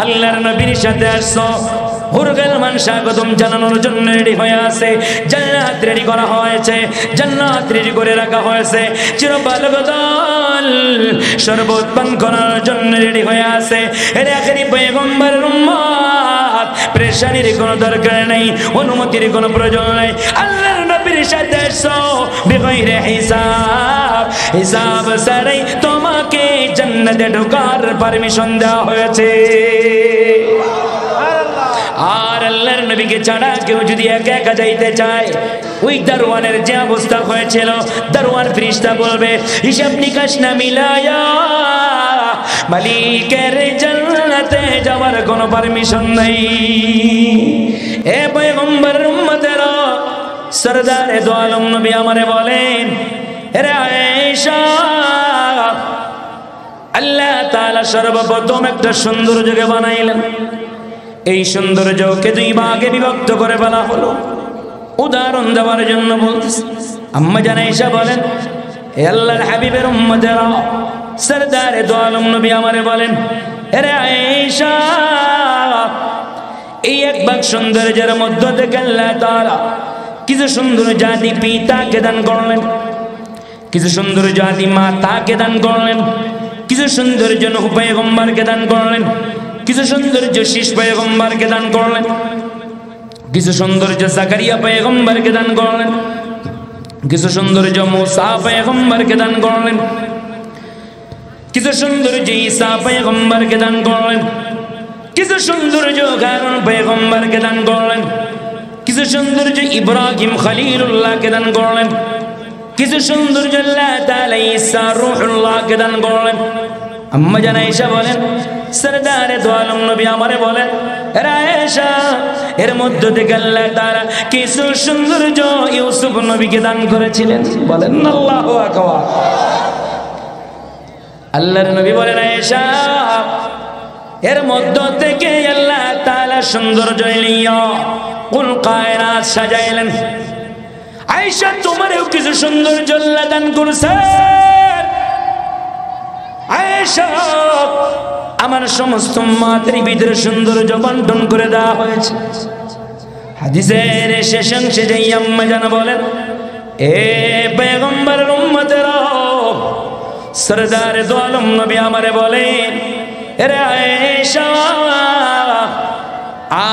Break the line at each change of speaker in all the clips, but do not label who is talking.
আল্লাহর নবীর সাথে আসছো হুরগাল মান স্বাগতম জানানোর জন্য রেডি হয়ে আছে জান্নাত রেডি করা হয়েছে জান্নাত রেডি করে রাখা হয়েছে চিরবালক দল শরবত পান করার জন্য রেডি হয়ে আছে এর আখেরি পয়গম্বরের উম্মত প্রেশানির কোনো দরকার নেই অনুমতির কোনো প্রয়োজন নেই আল্লাহর নবীর সাথে আসছো বিগয়রে হিসাব হিসাব ছাড়াই তোমাকে জান্নাতে ঢোকার পারমিশন দেওয়া হয়েছে আর আল্লাহর নবীকে ছাড়া কেউ যদি একা একা যাইতে চায় ওই দারওয়ানের যে অবস্থা হয়েছিল দারওয়ান ফেরেশতা বলবে হিসাব নিকাশ না মিলায়া মালিকের জান্নাতে যাওয়ার কোনো পারমিশন নাই এ পয়গম্বরের উম্মতেরা সরদারে দো আলম নবী আমারে বলেন রে আয়েশা আল্লাহ তাআলা সর্বপ্রথম একটা সুন্দর জায়গা বানাইলেন এই সৌন্দর্যকে দুই ভাগে বিভক্ত করে ফেলা হলো উদাহরণ দেওয়ার জন্য বলতেছি আম্মা জান আয়েশা বলেন হে আল্লাহর হাবিবের উম্মতেরা সরদারে দো আলম নবী আমারে বলেন রে আয়েশা এই এক ভাগ সৌন্দর্যের মধ্য থেকে আল্লাহ তাআলা কিছু সুন্দর জাতি পিতাকে দান করলেন কিছু সুন্দর জাতি মাতাকে দান করলেন কিছু সৌন্দর্য নূহ পয়গম্বরকে দান করলেন কিছু সৌন্দর্য শীষ পয়গম্বরকে দান করলেন কিছু সৌন্দর্য জাকারিয়া পয়গম্বরকে দান করলেন কিছু সৌন্দর্য মূসা পয়গম্বরকে দান করলেন কিছু সৌন্দর্য ঈসা পয়গম্বরকে দান করলেন কিছু সৌন্দর্য হারুন পয়গম্বরকে দান করলেন কিছু সৌন্দর্য ইব্রাহিম খলিলুল্লাহকে দান করলেন কিছু সৌন্দর্য আল্লাহ তাআলা ঈসা রূহুল্লাহকে দান করলেন আম্মা জান আয়েশা বলেন সরদারে দো আলম নবী আমারে বলেন হে আয়েশা এর মধ্য থেকে আল্লাহ তাআলা কিছু সৌন্দর্য ইউসুফ নবীকে দান করেছিলেন বলেন আল্লাহু আকবার আল্লাহর নবী বলেন আয়েশা এর মধ্য থেকে আল্লাহ তাআলা সৌন্দর্য লিয়া কুল কায়নাত সাজাইলেন আয়েশা তোমারও কিছু সৌন্দর্য আল্লাহ দান করেছেন আয়েশা আমার সমস্ত উম্মতের ভিতরে সৌন্দর্য বন্টন করে দেওয়া হয়েছে হাদিসের শেষ অংশে যে আম্মা জান বলেন এ পয়গম্বরের উম্মতেরা সরদারে দো আলম নবী আমারে বলেন রে আয়েশা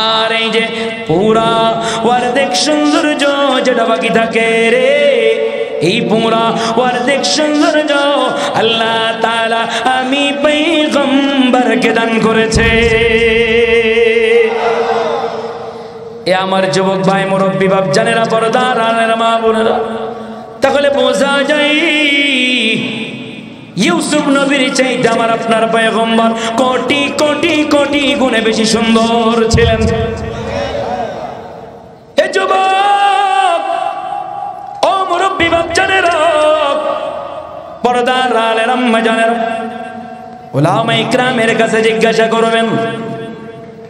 আর এই যে পুরা ওয়ার্দেক সৌন্দর্য যেটা বাকি থাকে রে এই পুরা ওয়ার্দেক সৌন্দর্য আল্লাহ তাআলা আমি পয়গম্বরকে দান করেছে এ আমার যুবক ভাই মুরব্বী বাপ জানেরা পর্দার আলের মা বোনেরা তাহলে বোঝা যায় ইউসুফ নবীর চাইতে আমার আপনার পয়গম্বর কোটি কোটি কোটি গুণে বেশি সুন্দর ছিলেন এ যুবক ও মুরব্বী বাপ জানেরা পর্দার আলের আম্মা জানেরা উলামা ইকরামের কাছে জিজ্ঞাসা করবেন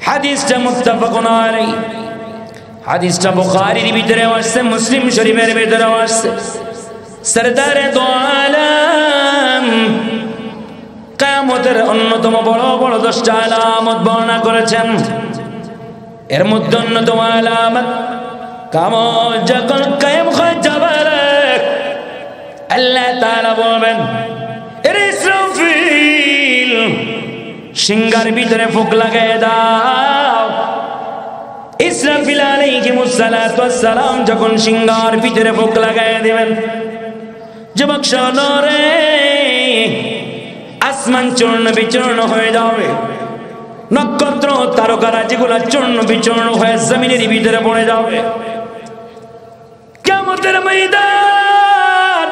হাদিসটা মুত্তাফাকুন আলাইহি হাদিসটা বুখারীর ভিতরে আসছে মুসলিম শরীফের ভিতরে আসছে সরদারে দো আলম কিয়ামতের অন্যতম বড় বড় 10টা আলামত বর্ণনা করেছেন এর মধ্যে অন্যতম আলামত কিয়ামত যখন কায়েম হয়ে যাবে আল্লাহ তাআলা বলবেন এর ইসরাফিল সিংহার ভিতরে ফুঁক লাগিয়ে দাও ইসরাফিল আলাইহিস সালাতু ওয়াস সালাম যখন সিংহার ভিতরে ফুঁক লাগিয়ে দিবেন যুবক শোনো রে আসমান চূর্ণ বিচূর্ণ হয়ে যাবে নক্ষত্র তারকারা যেগুলো চূর্ণ বিচূর্ণ হয়ে জমিনের ভিতরে পড়ে যাবে কিয়ামতের ময়দান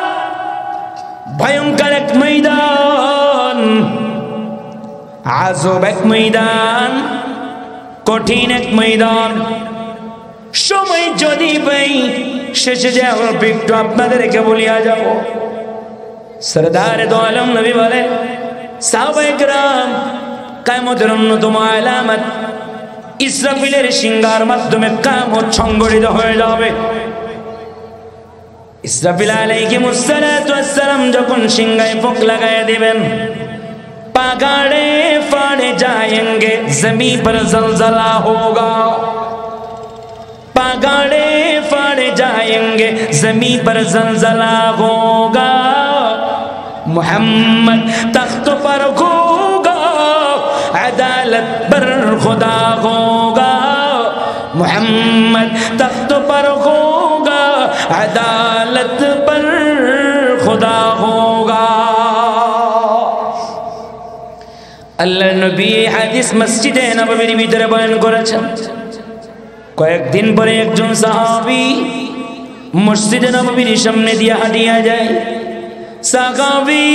ভয়ঙ্কর এক ময়দান আযব এক ময়দান কঠিন এক ময়দান সময় যদি ভাই শেষে যে অল্প একটু আপনাদেরকে বলিয়া যাব সরদারে দো আলম নবী বলে সাহাবায়ে কেরাম কিয়ামতের অন্যতম আলামত ইসরাফিলের সিংহার মাধ্যমে কিয়ামত সংঘটিত হয়ে যাবে ইসরাফিল আলাইহিস সালাতু ওয়াস সালাম যখন সিংহায় ফুঁক লাগায়া দিবেন পাগাড়ে ফাড়ে যায় जाएंगे जमीन पर जलजला होगा, पगाड़े फाड़े जाएंगे जमीन पर जलजला होगा, मोहम्मद तख्त पर होगा, अदालत पर खुदा होगा, मोहम्मद तख्त पर होगा, अदालत पर खुदा होगा। আল্লাহ নবী হাদিস মসজিদে নববীর ভিতরে বয়ান করেছেন। কয়েকদিন পরে একজন সাহাবী মসজিদে নববীর সামনে দিয়ে হাঁটিয়া যায়। সাহাবী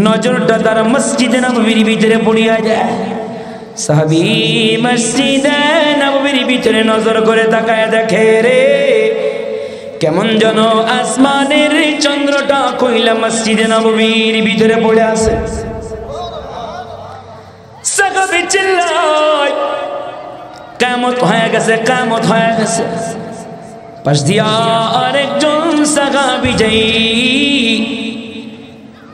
নজরটা তার মসজিদে নববীর ভিতরে পড়িয়া যায়। সাহাবী মসজিদে নববীর ভিতরে নজর করে তাকায় দেখে রে কেমন যেন আসমানের চন্দ্রটা কইলা মসজিদে নববীর ভিতরে পড়ে আছে। সাহাবী চিল্লায় কিয়ামত হয়ে গেছে, কিয়ামত হয়ে গেছে। পাশ দিয়া আরেকজন সাহাবী যাই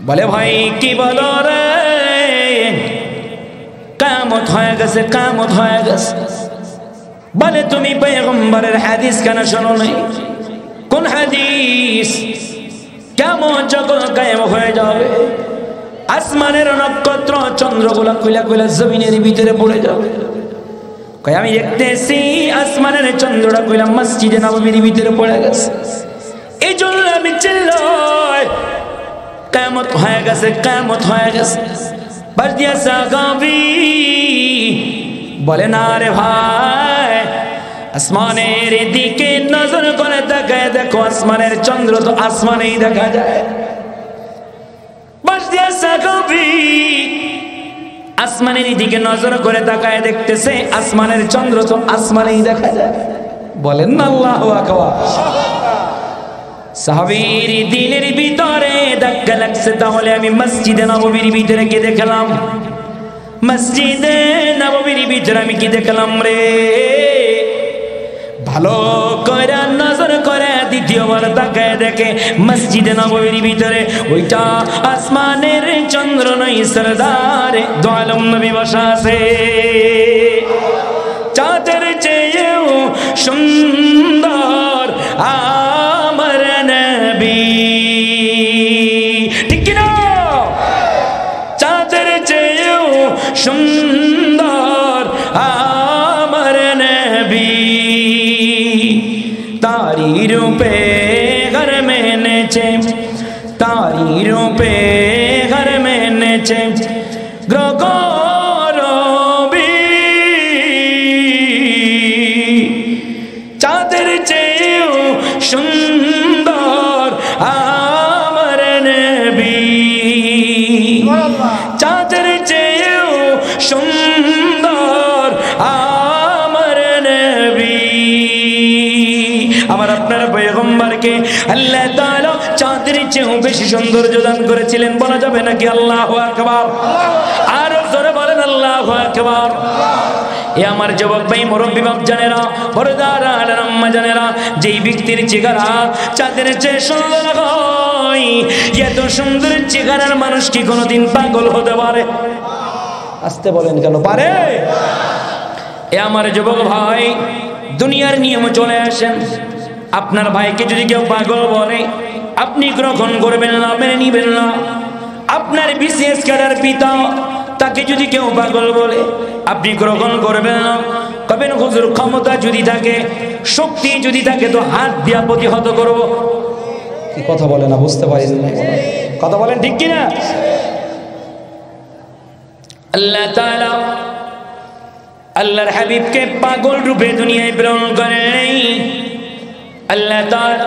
বলে ভাই কি বলো রে, কিয়ামত হয়ে গেছে, কিয়ামত হয়ে গেছে। বলে তুমি পয়গম্বরের হাদিস কেন শোনো নাই? কোন হাদিস? কিয়ামত যখন কায়েম হয়ে যাবে আসমানের নক্ষত্র চন্দ্রগুলো কইলা কইলা জমিনের ভিতরে পড়ে যাবে। কই আমি দেখতেছি আসমানের চন্দ্রটা কইলা মসজিদে নববীর ভিতরে পড়ে গেছে। এই জন্য আমি চিল্লাই কিয়ামত হয়ে গেছে, কিয়ামত হয়ে গেছে। বাস দিয়া সাহাবী বলে না রে ভাই, আসমানের দিকে নজর করে তাকায় দেখো আসমানের চন্দ্র তো আসমানেই দেখা যায়। বাস দিয়া সাহাবী আসমানের দিকে নজর করে তাকায় দেখতেছে আসমানের চন্দ্র তো আসমানেই দেখা যায়। বলেন না আল্লাহু আকবার। সাহাবীর দিলের ভিতরে ধাক্কা লাগছে, তাহলে আমি মসজিদে নববীর ভিতরে কি দেখলাম? মসজিদে নববীর ভিতরে আমি কি দেখলাম রে? ভালো করে নজর করে দ্বিতীয়বার তাকায় দেখে মসজিদে নববীর ভিতরে ওইটা আসমানের চন্দ্র নয়, সরদার দো আলম নবী বসা আছে। চাঁদের চেয়েও সুন্দর আমার নবী, ঠিক কিনা? চাঁদের চেয়েও সুন্দর আমার নবী, तारी रूपे घर में नेचे, तारी रूपे घर में नेचे ग्रगरबी, चाँদের চেয়েও সুন্দর আমার নবী, চাঁদের চেয়েও সুন্দর আমার নবী। আমার আপনার পয়গম্বরকে আল্লাহ তাআলা চাঁদের চেয়েও বেশি সৌন্দর্য দান করেছিলেন, বলা যাবে নাকি আল্লাহু আকবার? আর জোরে বলেন আল্লাহু আকবার। এ আমার যুবক ভাই, মুরব্বি বাপ জানেরা, পর্দার আলের আম্মা জানেরা, যেই ব্যক্তির চেহারা চাঁদের চেয়ে সুন্দর হয়, এত সুন্দর চেহারার মানুষ কি কোনোদিন পাগল হতে পারে? আসতে বলেন কেন পারে? এ আমার যুবক ভাই, দুনিয়ার নিয়মে চলে আসেন। আপনার ভাইকে যদি কেউ পাগল বলে আপনি গ্রহণ করবেন না, মেনে নিবেন না। আপনার বিশেষ কারার পিতা তাকে যদি কেউ পাগল বলে আপনি গ্রহণ করবেন না। কবেন হুজুর ক্ষমতা যদি থাকে, শক্তি যদি থাকে তো হাত দিয়া প্রতিহত করব। কি কথা বলে না, বুঝতে পারি না কথা বলেন, ঠিক কিনা? আল্লাহ তাআলা আল্লাহর হাবিবকে পাগল রূপে দুনিয়ায় প্রেরণ করেন। আল্লাহ তাআলা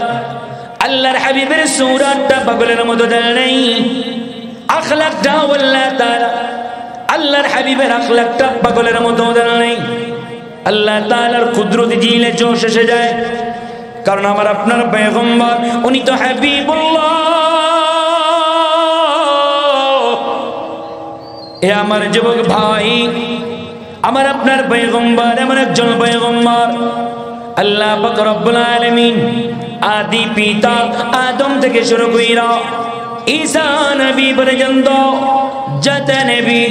আল্লাহর হাবিবের সূরাতটা পাগলের মতো দেন নাই, আখলাকটা আল্লাহ তাআলা আল্লাহর হাবিবের আখলাকটা পাগলের মতো দেন নাই। আল্লাহ তাআলার কুদরত দিলে জোশ এসে যায়, কারণ আমার আপনার পয়গম্বর উনি তো হাবিবুল্লাহ। এ আমার যুবক ভাই, আমার আপনার পয়গম্বর এমন একজন পয়গম্বর, আল্লাহ পাক রব্বুল আলামিন আদি পিতা আদম থেকে শুরু কইরা ঈসা নবী পর্যন্ত যত নবী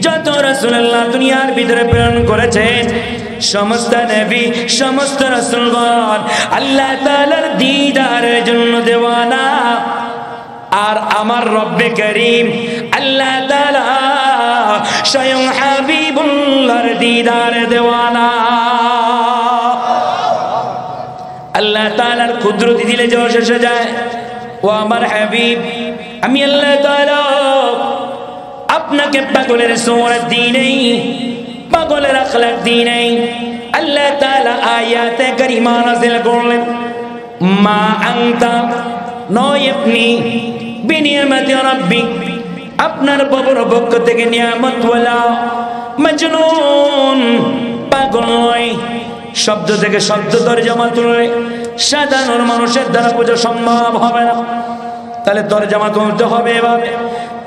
যত রাসূলুল্লাহ দুনিয়ার ভিতরে প্রেরণ করেছেন সমস্ত নবী সমস্ত রাসূলগণ আল্লাহ তাআলার দিদারের জন্য দেওয়ানা। আর আমার রব্বে করিম আল্লাহ তাআলা স্বয়ং হাবিবুল্লাহর দিদারে দেওয়ানা। আল্লাহ তাআলার কুদরতি দিলে যে শেষ হয়ে যায়। ও আমার হাবিব আমি আল্লাহ তাআলা আপনাকে পাগলের সূরত দিই নাই, পাগলের আখলাক দিই নাই। আল্লাহ তাআলা আয়াতে কারিমা নাযিল করলেন মা আনতা নয় আপনি বিনিয়ামতি রাব্বিক আপনার প্রভুর পক্ষ থেকে নিয়ামতওয়ালা মজনুন পাগল নয়। শব্দ থেকে শব্দ তরজমা তুললে সাধারণ মানুষের দ্বারা বোঝা সম্ভব হবে না। তাহলে তরজমা তুলতে হবে এভাবে,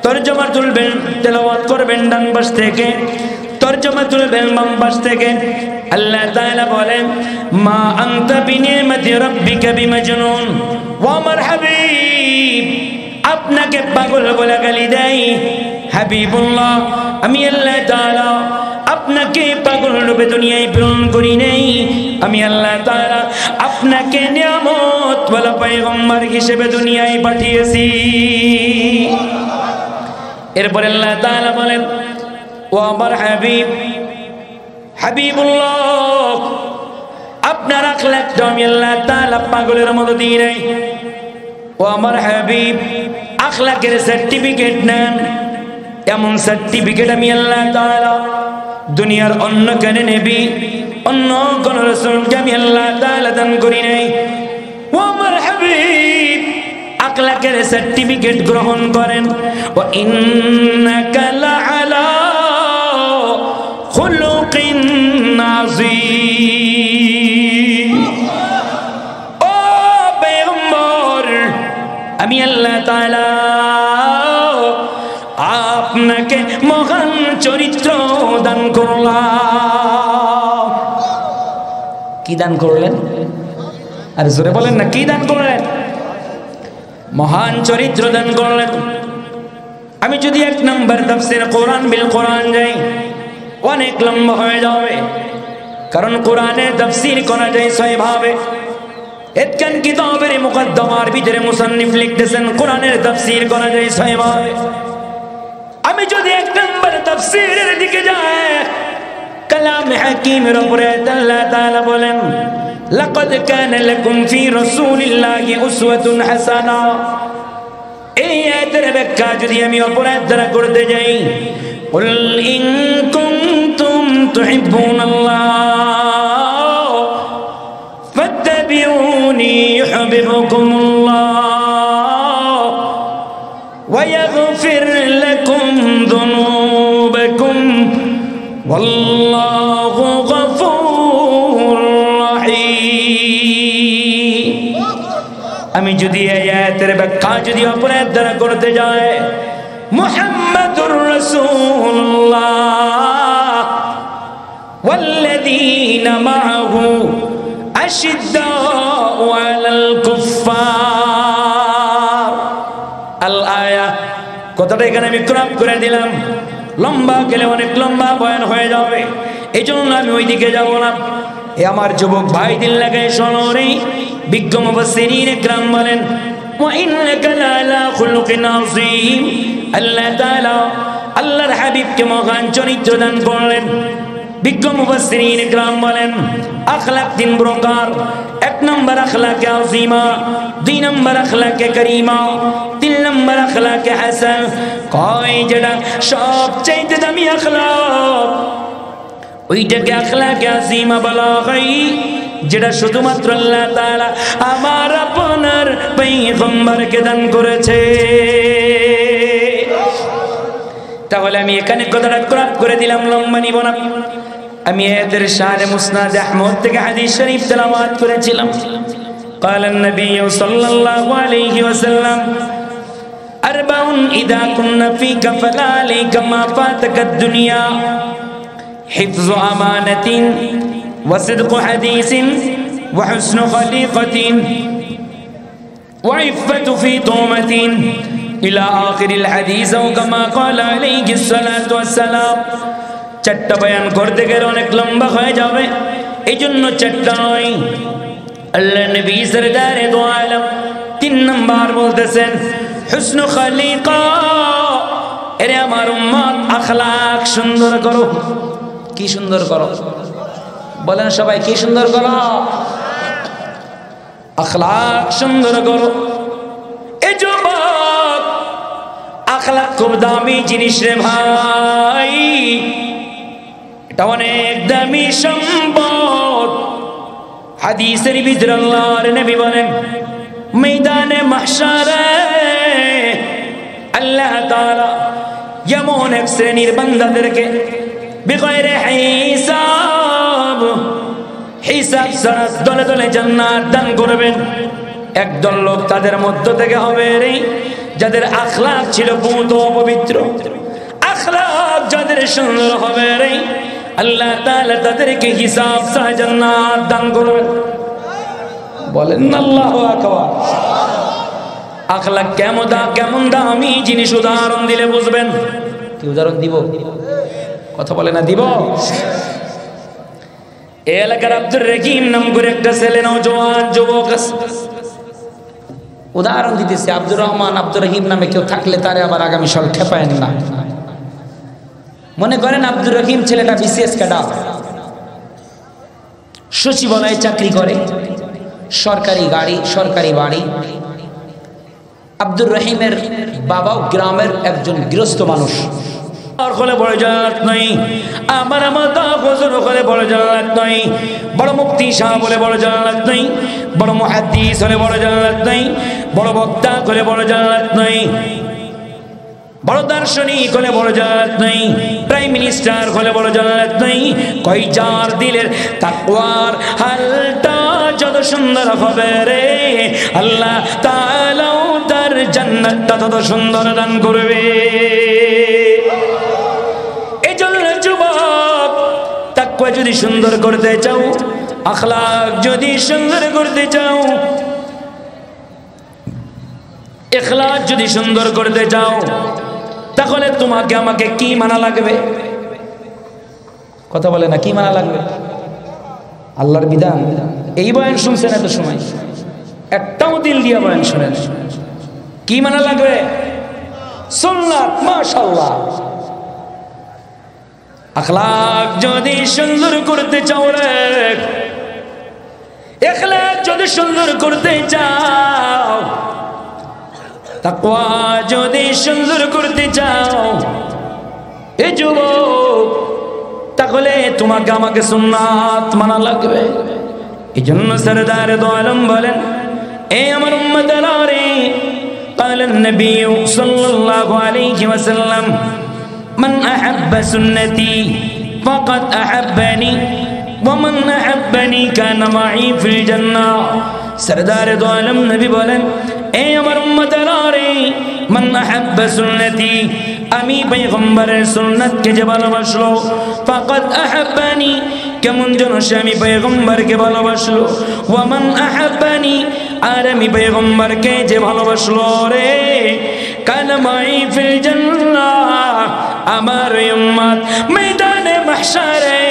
তরজমা তুলবেন তেলাওয়াত করবেন ডান পাশ থেকে, তরজমা তুলবেন বাম পাশ থেকে। আল্লাহ তাআলা বলেন মা আনতা বিনিয়ামতি রাব্বিকা বিমাজনুন। ও আমার হাবিব আপনাকে পাগল বলে গালি দেয় হাবিবুল্লাহ আমি আল্লাহ তাআলা আপনাকে পাগল রূপে দুনিয়ায় প্রেরণ করি নাই। আমি আল্লাহ তাআলা আপনাকে নিয়ামত ওয়ালা পয়গম্বর হিসেবে দুনিয়ায় পাঠিয়েছি। এরপর আল্লাহ তাআলা বলেন ও আমার হাবিব হাবিবুল্লাহ আপনার আখলাকটা আমি আল্লাহ তাআলা পাগলের মতো দিই নাই। ও আমার হাবিব আখলাকের সার্টিফিকেট নেন, এমন সার্টিফিকেট আমি আল্লাহ তাআলা দুনিয়ার অন্য কানে নবী অন্য কোন রাসূলকে আমি আল্লাহ তাআলা দান করি নাই। ও আমার হাবিব আখলাকের সার্টিফিকেট গ্রহণ করেন। ওয়া ইন্নাকা লাআলা খুলুকিন নাযীম। ও পয়গম্বর আমি আল্লাহ তাআলা আপনাকে মহান চরিত্র দান করলাম। কি দান করলেন? আর জোরে বলেন না, কি দান করলেন? মহান চরিত্র দান করলেন। আমি যদি এক নম্বর তাফসীর কোরআন বিল কোরআন যাই অনেক লম্বা হয়ে যাবে, কারণ কোরআনে তাফসীর করা যায় ছয় ভাবে। এতকান কিতাবের মুকদ্দমার ভিতরে মুসান্নিফ লিখতেছেন কোরআনের তাফসীর করা যায় ছয় ভাবে। আমি যদি এক নম্বর তাফসীরের দিকে যাই কালামে হাকিমের উপরে আল্লাহ তাআলা বলেন লাকাদ কানা লাকুম ফি রাসূলিল্লাহি উসওয়াতুন হাসানা। এই আয়াতের ব্যাখ্যা যদি আমি অপরাধ দ্বারা করতে যাই কুল ইন কুনতুম তুহিব্বুনাল্লাহ ফাত্তাবিউনি ইউহিব্বুকুমুল্লাহ ওয়া ইয়াগফির লাকুম যুনুবাকুম ওয়াল্লাহু গফুরুর রাহিম। আমি যদি এই আয়াতের ব্যাখ্যা যদি অপরাধ দ্বারা করতে যাই মুহাম্মাদুর রাসূলুল্লাহ ওয়াল্লাযীনা মাআহু আশিদ্দাউ আলাল কুফফার। আল আয়া কথাটা এখানে আমি ক্রপ করে দিলাম, লম্বা গেলে অনেক লম্বা বয়ান হয়ে যাবে, এই জন্য আমি ওই দিকে যাব না। এ আমার যুবক ভাই দিল লাগায় শোনো রে, বিজ্ঞ মুফাসসিরিন ইকরাম বলেন ওয়া ইন্নাকা লাআলা খুলুকিন আযীম। আল্লাহ তাআলা আল্লাহর হাবিবকে মহান চরিত্র দান করলেন। বিজ্ঞ মুফাসসিরিন ইকরাম বলেন আখলাক তিন প্রকার। এক নম্বর আখলাকে আযীমা, দুই নম্বর আখলাকে করিমা, তিন নম্বর আখলাকে হাসান। কয় যেটা সবচেয়ে দামি আখলাক ওইটাকে আখলাকে আযীমা বলা হয়, যেটা শুধুমাত্র আল্লাহ তাআলা আমার আপনার পয়গম্বরকে দান করেছে। তাহলে আমি এখানে কথাটা ক্রপ করে দিলাম, লম্বা নিব না। আমি এদের শানে মুসনাদ আহমদ থেকে হাদিস শরীফ তেলাওয়াত করেছিলাম। قال النبي صلى الله عليه وسلم أربع إذا كن فيك فلا عليك ما فاتك الدنيا حفظ أمانة وصدق حديث وحسن خليقة وعفة في طومة ইলা আখিরিল হাদিস ও কামা ক্বালা আলাইহিস সালাতু ওয়াস সালাম। চারটা বয়ান করতে গেলে অনেক লম্বা হয়ে যাবে, এইজন্য চারটা নয়। আল্লাহ নবী সরদারে দো আলম 3 নাম্বার বলতেছেন হুসনু খলিকা। এরে আমার উম্মত, আখলাক সুন্দর করো। কি সুন্দর করো? বলেন সবাই, কি সুন্দর করো? আখলাক সুন্দর করো। এ যুবক, আখলাক খুব দামি জিনিস রে ভাই, এটা অনেক দামি সম্পদ। হাদিসের ভিতরে আল্লাহর নবী বলেন, ময়দানে মাহশারে আল্লাহ তাআলা এমন এক শ্রেণীর বান্দাদেরকে বিগয়রে হিসাব, হিসাব ছাড়া দলে দলে জান্নাত দান করবেন। একদল লোক তাদের মধ্য থেকে হবে রে, যাদের আখলাক ছিল পুত পবিত্র। আখলাক যাদের সুন্দর হবে রে, আল্লাহ তাআলা তাদেরকে হিসাব ছাড়া জান্নাত দান করবেন। বলেন আল্লাহু আকবার। আখলাক কেমন দামি জিনিস, উদাহরণ দিলে বুঝবেন। কি উদাহরণ দিব? কথা বলে না দিব? এই এলাকার আব্দুর রহিম নাম করে একটা ছেলে, নওজোয়ান যুবক আছে। উদাহরণ দিতেছে, আব্দুর রহমান, আব্দুর রহিম নামে কেউ থাকলে তারে আবার আগামী সাল খেপায়েন না। মনে করেন আব্দুর রহিম ছেলেটা বিসিএস ক্যাডার, সচিবালয়ে চাকরি করে, সরকারি গাড়ি, সরকারি বাড়ি। আব্দুর রহিমের বাবাও গ্রামের একজন গৃহস্থ মানুষ। হলে বড় জান্নাত নাই, আমার মাতা হুজুর হলে বড় জান্নাত নাই, বড় মুফতি সাহেব হলে বড় জান্নাত নাই, বড় মুহাদ্দিস হলে বড় জান্নাত নাই, বড় বক্তা হলে বড় জান্নাত নাই, বড় দার্শনিক হলে বড় জান্নাত নাই, প্রাইম মিনিস্টার হলে বড় জান্নাত নাই। কই যার দিলের তাকওয়ার হালটা যত সুন্দর হবে রে, আল্লাহ তাআলাও তার জান্নাতটা তত সুন্দর দান করবে। এজন্য যুবক, তাকওয়া যদি সুন্দর করতে চাও, আখলাক যদি সুন্দর করতে চাও, ইখলাস যদি সুন্দর করতে চাও, তাহলে তোমাকে আমাকে কি মানা লাগবে? কথা বলে না, কি মানা লাগবে? আল্লাহর বিধান। এই বয়ান শুনছেন এত সময়, একটাও দিল দিয়া বয়ান শুনেন। কি মানা লাগবে? সুন্নাত। মাশাআল্লাহ। আখলাক যদি সুন্দর করতে চাও রে, ইখলাস যদি সুন্দর করতে চাও, তাকওয়া যদি সুন্দর করতে চাও, এ যুবক, তাহলে তোমাকে আমাকে সুন্নাত মানা লাগবে। এই জন্য সরদার দো আলম বলেন, এ আমার উম্মতেরা রে, قال النبي صلى الله عليه وسلم من أحب سنتي فقد أحبني ومن أحبني كان معي في الجنة। সরদার দো আলম নবী বলেন, এ আমার উম্মতেরা রে, মান আহাব্বা সুন্নতি, আমি পয়গম্বরের সুন্নাতকে যে ভালোবাসলো, ফাকাদ আহাব্বানি, কেমন যেন সে আমি পয়গম্বরকে ভালোবাসলো। ওয়া মান আহাব্বানি, আর আমি পয়গম্বরকে যে ভালোবাসলো রে, কানা মাই ফিল জান্নাহ, আমার উম্মত ময়দানে মাহশারে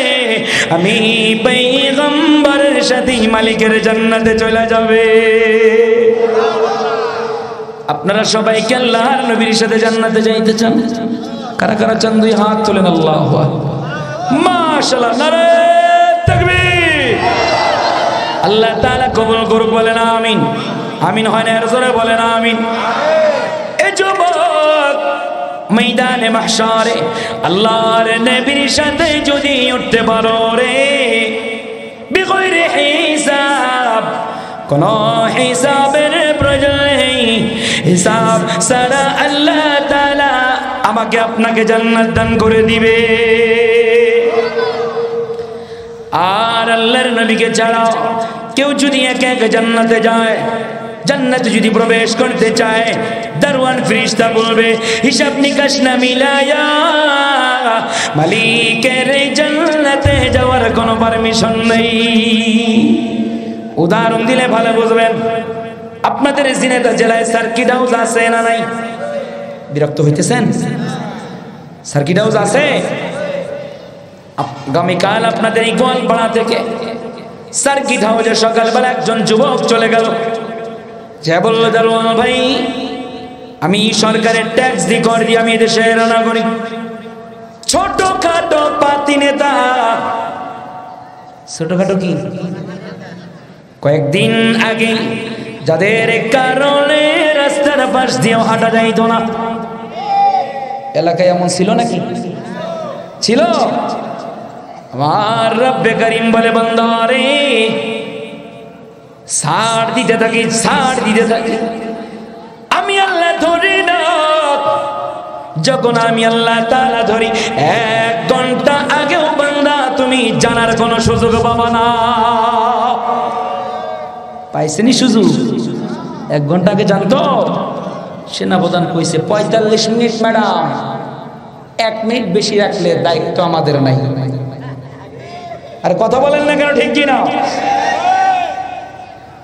আমি পয়গম্বরের সাথে মালিকের জান্নাতে চলে যাবে। আপনারা সবাই কি আল্লাহর নবীর সাথে জান্নাতে যাইতে চান? কারা কারা চান? দুই হাত তোলেন। আল্লাহু আকবার, মাশাআল্লাহ, নারে তাকবীর। আল্লাহ তাআলা কবুল করুক, বলেন আমিন। আমিন হয় না? এর জোরে বলেন আমিন। এই যুবক, ময়দানে মাহশারে আল্লাহর নবীর সাথে যদি উঠতে পারো রে, বিগয়রে হিসাব, কোন হিসাবের প্রয়োজন নেই, হিসাব ছাড়া আল্লাহ তাআলা আমাকে আপনাকে জান্নাত দান করে দিবে। আর আল্লাহর নবীকে ছাড়া কেউ যদি একা একা জান্নাতে যায়, জান্নাতে যদি প্রবেশ করতে চায়, দারওয়ান ফেরেশতা বলবে, হিসাব নিকাশ না মিলায়া মালিকের জান্নাতে যাওয়ার কোনো পারমিশন নেই। উদাহরণ দিলে ভালো বুঝবেন। আপনাদের ঝিনাইদহ জেলায় সার্কিট হাউস আছে না নাই? বিরক্ত হইতেছেন? সার্কিট হাউস আছে? আগামীকাল আপনাদের এই গোয়ালপাড়া থেকে সার্কিট হাউসে সকালবেলা একজন যুবক চলে গেল, যে বলল দারোয়ান ভাই, আমি সরকারের ট্যাক্স দিয়ে কর দিয়ে আমি এদেশের নাগরিক, ছোটখাটো পাতি নেতা। ছোটখাটো কি? কয়েকদিন আগে যাদের কারণে রাস্তার পাশ দিয়েও হাঁটা যাইতো না, এলাকায় এমন ছিল নাকি? ছিল। আমার রব্বে করিম বলে, বান্দা রে ছাড় দিতে থাকি, ছাড় দিতে থাকি। আমি আল্লাহ ধরি না, যখন আমি আল্লাহ তাআলা ধরি 1 ঘন্টা আগেও বান্দা তুমি জানার কোনো সুযোগ পাবা না। পাইছেনি সুযোগ? 1 ঘন্টা আগে জানতো? সেনাপ্রধান কইছে 45 মিনিট ম্যাডাম, 1 মিনিট বেশি রাখলে দায়িত্ব আমাদের নাই। আর কথা বলেন না কেন, ঠিক কিনা?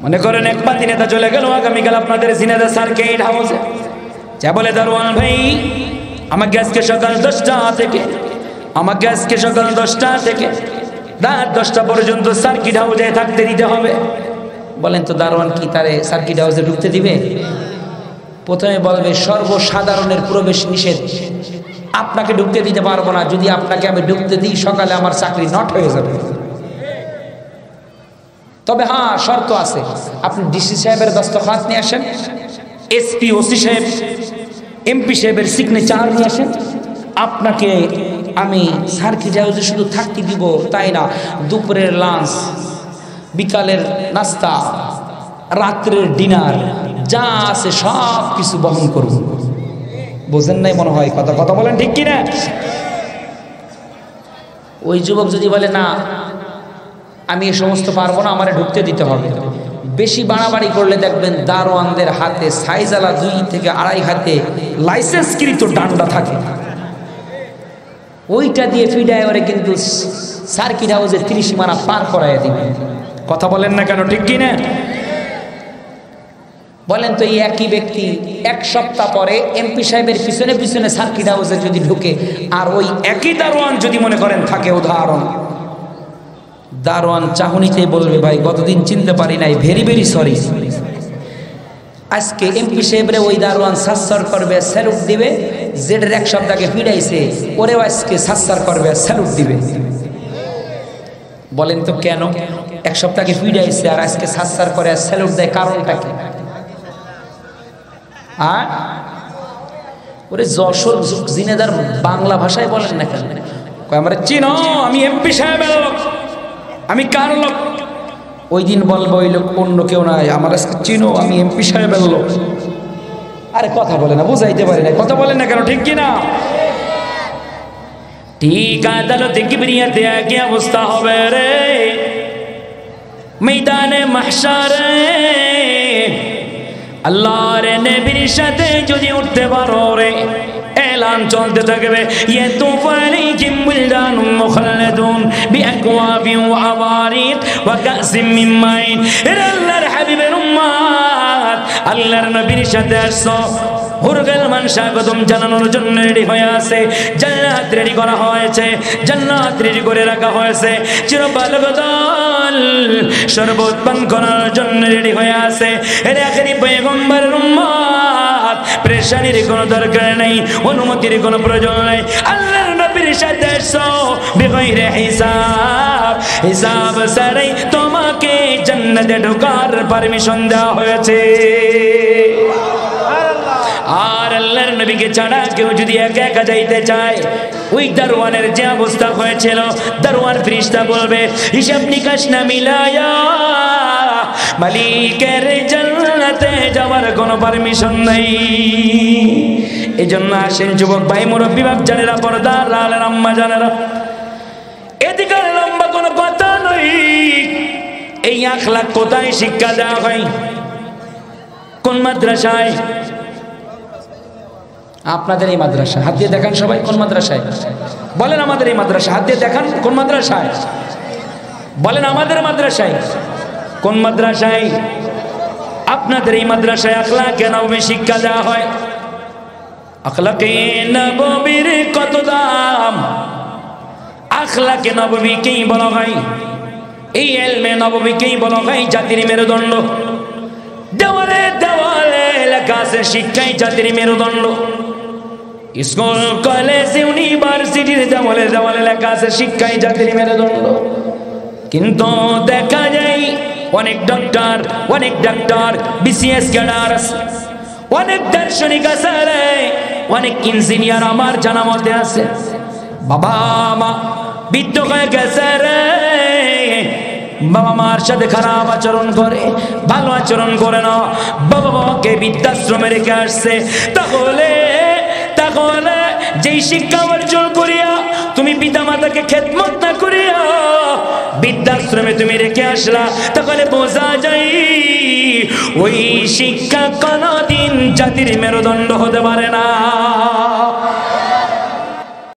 মনে করেন এক পাতি নেতা চলে গেল আগামীকাল আপনাদের ঝিনাইদহ সার্কিট হাউসে, যা বলে দারোয়ান ভাই, আমাকে আজকে সকাল 10টা থেকে রাত 10টা পর্যন্ত সার্কিট হাউসে থাকতে দিতে হবে। বলেন তো দারোয়ান কি তারে সার্কিট হাউসে ঢুকতে দিবে? প্রথমে বলবে সর্বসাধারণের প্রবেশ নিষেধ, আপনাকে ঢুকতে দিতে পারবো না, যদি আপনাকে আমি ঢুকতে দিই সকালে আমার চাকরি নট হয়ে যাবে। তবে হ্যাঁ, শর্ত আছে, আপনি ডিসি সাহেবের দস্তখত নিয়ে আসেন, এসপি ওসি সাহেব এমপি সাহেবের সিগনেচার নিয়ে আসেন, আপনাকে আমি সার্কিট হাউসে শুধু থাকতে দিব তাই না, দুপুরের লাঞ্চ, বিকালের নাস্তা, রাত্রের ডিনার যা আছে সব কিছু বহন করব। বোঝেন নাই মনে হয় কথা? কথা বলেন ঠিক কিনা? ওই যুবক যদি বলে না আমি এ সমস্ত পারবো না, আমারে ঢুকতে দিতে হবে, বেশি বাড়াবাড়ি করলে দেখবেন দারোয়ানদের হাতে সাইজালা 2 থেকে 2.5 হাতে লাইসেন্সকৃত ডান্ডা থাকে, ওইটা দিয়ে ফিডায় ওরে কিন্তু সার্কিট হাউসের 30 সীমানা পার করাইয়া দিবে। কথা বলেন না কেন, ঠিক কিনা? বলেন তো এই একই ব্যক্তি 1 সপ্তাহ পরে এমপি সাহেবের পিছনে পিছনে সার্কিট হাউসে যদি ঢুকে, আর ওই একই দারোয়ান যদি মনে করেন থাকে, উদাহরণ দারোয়ান চাহনিতেই বলবে ভাই গতদিন চিনতে পারি নাই, ভেরি ভেরি সরি। আজকে এমপি সাহেবরে ওই দারোয়ান সাচ্চার করবে, স্যালুট দিবে, যেটার 1 সপ্তাহকে ফিরাইছে ওরেও আজকে সাচ্চার করবে, স্যালুট দিবে। বলেন তো কেন? 1 সপ্তাহকে ফিরাইছে আর আজকে সাচ্চার করে স্যালুট দেয়, কারণটা কি? আর ওরে যশোর ঝিনাইদহ বাংলা ভাষায় বলেন না কেন? আমরা চিনো, আমি এমপি সাহেবের লোক, আমি কার লোক? ওই দিন বলবো ওই লোক অন্য কেউ নাই, আমার আজকে চিনো, আমি এমপি সাহেবের লোক। আরে কথা বলে না, বুঝাইতে পারি না, কথা বলেন না কেন, ঠিক কিনা? ঠিক আদালতে কিবরিয়াতে কি অবস্থা হবে রে, ময়দানে মাহশারে আল্লাহর নবীর সাথে যদি উঠতে পারো রে, এলান চলতে থাকবে, ইয়াতুফু আলাইহিম ওয়ালদানুম মুখাল্লাদুন বিআকওয়াবিন ওয়া আবারিক ওয়া কাসিম মিন মাইন। আল্লাহর হাবিবের উম্মত, আল্লাহর নবীর সাথে আসছো, হুরগাল মান স্বাগতম জানানোর জন্য রেডি হয়ে আছে, জান্নাত রেডি করা হয়েছে, জান্নাত রেডি করে রাখা হয়েছে, চিরবালক দল শরবত পান করার জন্য রেডি হয়ে আছে। এর আখেরি পয়গম্বরের উম্মত, প্রেশানির কোনো দরকার নেই, অনুমতির কোনো প্রয়োজন নেই, আল্লাহর নবীর সাথে এসো বিগয়রে হিসাব, হিসাব ছাড়াই তোমাকে জান্নাতে ঢোকার পারমিশন দেওয়া হয়েছে। আর আল্লাহর নবীকে ছাড়া কেউ যদি একা একা যাইতে চায়, ওই দারোয়ানের যে অবস্থা হয়েছিল, দারোয়ান ফেরেশতা বলবে হিসাব নিকাশ না মিলায়া মালিকের জান্নাতে যাওয়ার কোনো পারমিশন নাই। এই জন্য আসেন যুবক ভাই, মুরব্বী বাপ জানেরা, পর্দার আলের আম্মা জানেরা, এদিকে লম্বা কোনো কথা নই। এই আখলাক কোথায় শিক্ষা দেওয়া হয়? কোন মাদ্রাসায়? আপনাদের এই মাদ্রাসা। হাত দিয়ে দেখান সবাই, কোন মাদ্রাসায়? বলেন আমাদের এই মাদ্রাসা। হাত দিয়ে দেখান কোন মাদ্রাসায়? বলেন আমাদের মাদ্রাসায়। কোন মাদ্রাসায়? আপনাদের এই মাদ্রাসায় আখলাকে নবী শিক্ষা দেওয়া হয়। আখলাকে নববীর কত দাম, আখলাকে নববীকেই বলা হয়, এই ইলমে নববীকেই বলা হয় জাতির মেরুদণ্ড। দেওয়ালে দেওয়ালে লেখা আছে শিক্ষাই জাতির মেরুদণ্ড। স্কুল কলেজ ইউনিভার্সিটির দেওয়ালে দেওয়ালে লেখা আছে শিক্ষাই জাতির মেরুদণ্ড। কিন্তু দেখা যায় অনেক ডাক্তার বিসিএস ক্যাডার আছে, অনেক দার্শনিক আছে, অনেক ইঞ্জিনিয়ার আমার জানা মতে আছে, বাবা মা বৃদ্ধ হয়ে গেছে রে, বাবা মার সাথে খারাপ আচরণ করে, ভালো আচরণ করে না, বাবা মাকে বৃদ্ধাশ্রমে রেখে আসছে। তাহলে যেই শিক্ষা অর্জন করিয়া তুমি পিতা মাতাকে খেদমত না করিয়া বৃদ্ধাশ্রমে তুমি রেখে আসলা, তাহলে বোঝা যায় ওই শিক্ষা কোনদিন জাতির মেরুদণ্ড হতে পারে না।